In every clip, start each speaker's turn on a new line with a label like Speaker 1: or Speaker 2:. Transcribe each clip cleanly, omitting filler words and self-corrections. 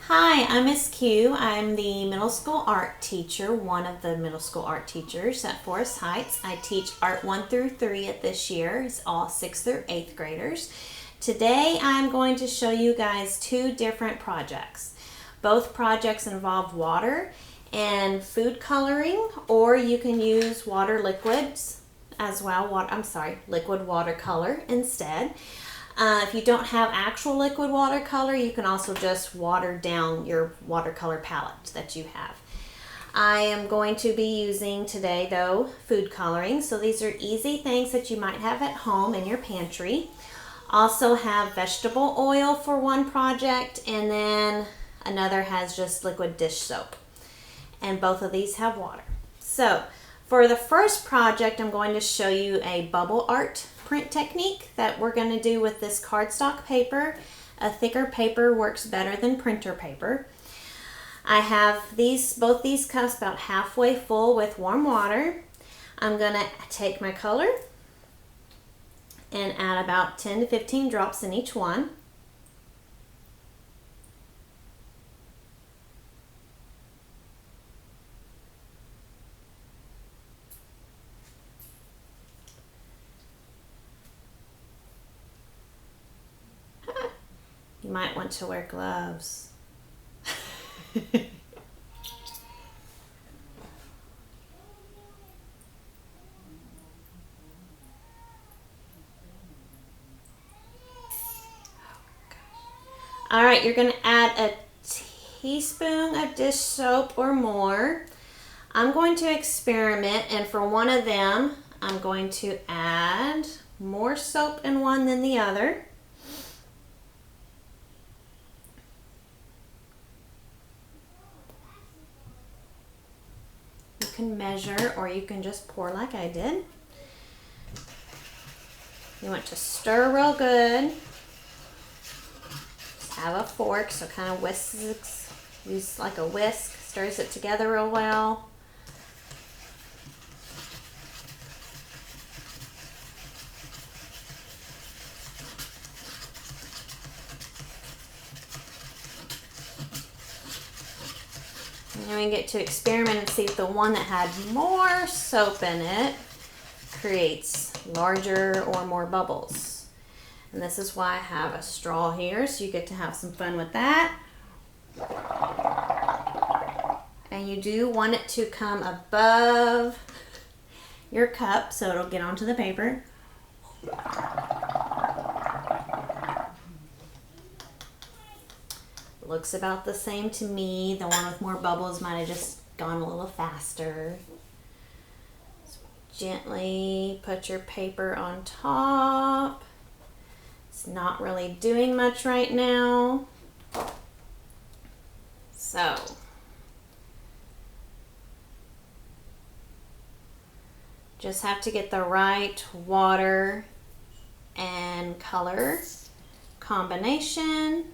Speaker 1: Hi, I'm Miss Q. I'm the middle school art teacher, one of the middle school art teachers at Forest Heights. I teach art 1 through 3 at this year. It's all 6th through 8th graders. Today I'm going to show you guys two different projects. Both projects involve water and food coloring, or you can use water liquids as well. Liquid watercolor instead. If you don't have actual liquid watercolor, you can also just water down your watercolor palette that you have. I am going to be using today, though, food coloring. So these are easy things that you might have at home in your pantry. Also have vegetable oil for one project, and then another has just liquid dish soap. And both of these have water. So for the first project, I'm going to show you a bubble art print technique that we're going to do with this cardstock paper. A thicker paper works better than printer paper. I have both these cups about halfway full with warm water. I'm going to take my color and add about 10 to 15 drops in each one. You might want to wear gloves. All right, you're going to add a teaspoon of dish soap or more. I'm going to experiment, and for one of them, I'm going to add more soap in one than the other. You can measure, or you can just pour like I did. You want to stir real good. Just have a fork, so kind of use like a whisk, stirs it together real well. And then we get to experiment and see if the one that had more soap in it creates larger or more bubbles. And this is why I have a straw here, so you get to have some fun with that. And you do want it to come above your cup so it'll get onto the paper. Looks about the same to me. The one with more bubbles might have just gone a little faster. So gently put your paper on top. It's not really doing much right now. So just have to get the right water and color combination.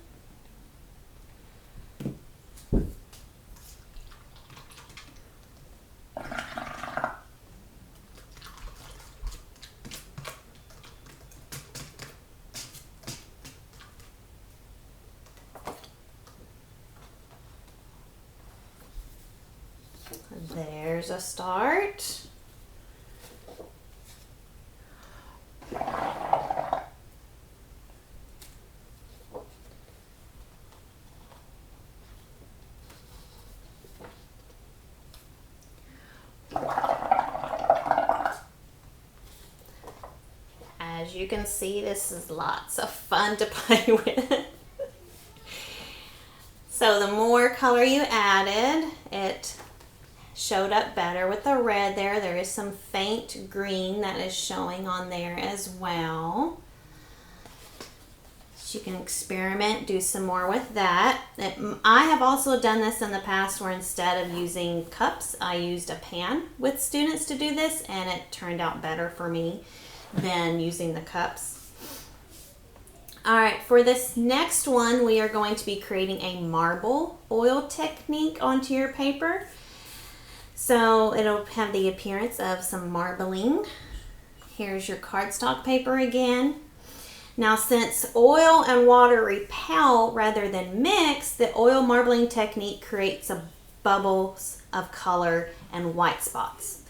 Speaker 1: There's a start. As you can see, this is lots of fun to play with. So the more color you added, it showed up better with the red there. There is some faint green that is showing on there as well. So you can experiment, do some more with that. I have also done this in the past where instead of using cups, I used a pan with students to do this, and it turned out better for me than using the cups. All right, for this next one, we are going to be creating a marble oil technique onto your paper. So it'll have the appearance of some marbling. Here's your cardstock paper again. Now, since oil and water repel rather than mix, the oil marbling technique creates a bubbles of color and white spots.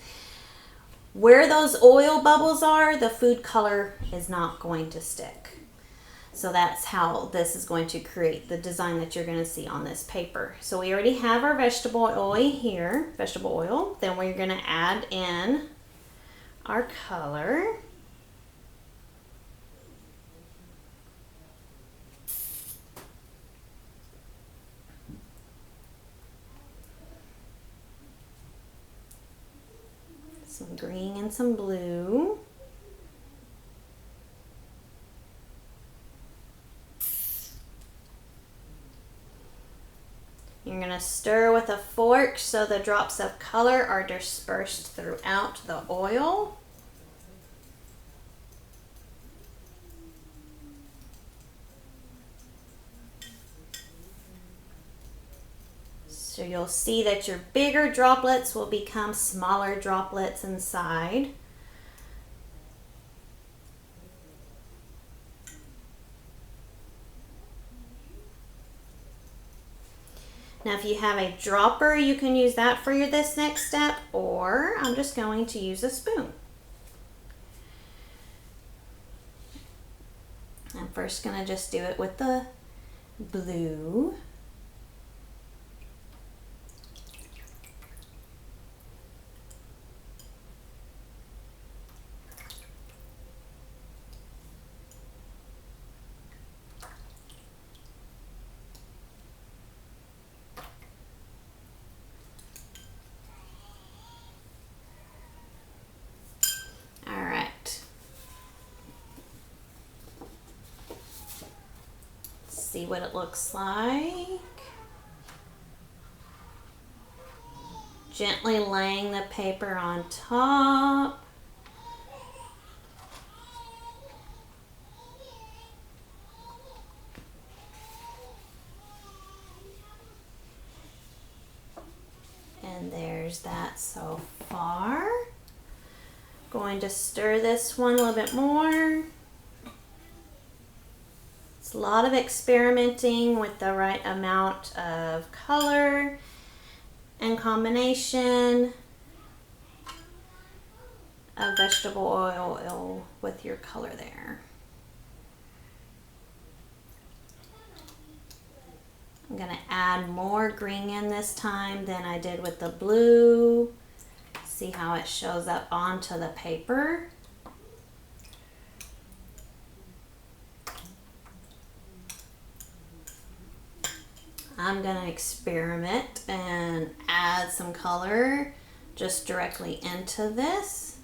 Speaker 1: Where those oil bubbles are, the food color is not going to stick. So that's how this is going to create the design that you're going to see on this paper. So we already have our vegetable oil here, vegetable oil. Then we're going to add in our color. Some green and some blue. You're going to stir with a fork so the drops of color are dispersed throughout the oil. So you'll see that your bigger droplets will become smaller droplets inside. Now if you have a dropper, you can use that for this next step, or I'm just going to use a spoon. I'm first going to just do it with the blue. See what it looks like. Gently laying the paper on top. And there's that so far. Going to stir this one a little bit more. It's a lot of experimenting with the right amount of color and combination of vegetable oil with your color there. I'm going to add more green in this time than I did with the blue. See how it shows up onto the paper. I'm going to experiment and add some color just directly into this.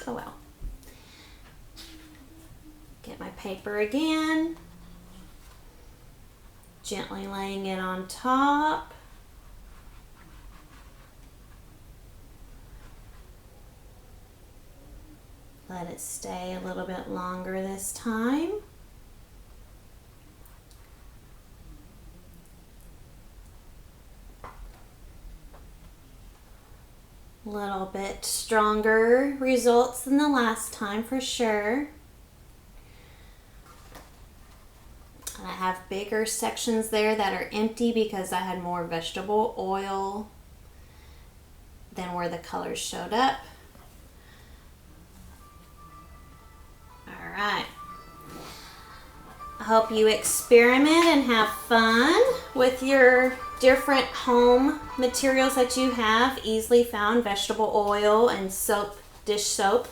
Speaker 1: Oh well. Get my paper again. Gently laying it on top. Let it stay a little bit longer this time. A little bit stronger results than the last time for sure. And I have bigger sections there that are empty because I had more vegetable oil than where the colors showed up. Alright, I hope you experiment and have fun with your different home materials that you have, easily found vegetable oil and soap, dish soap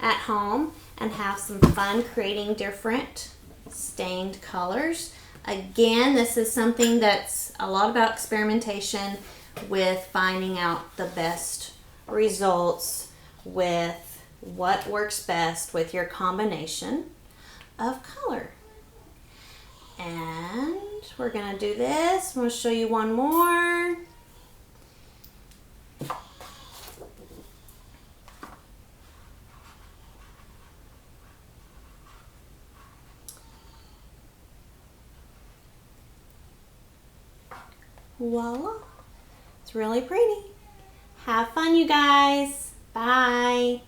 Speaker 1: at home, and have some fun creating different stained colors. Again, this is something that's a lot about experimentation with finding out the best results with what works best with your combination of color. And we're going to do this. I'm going to show you one more. Voila. It's really pretty. Have fun, you guys. Bye.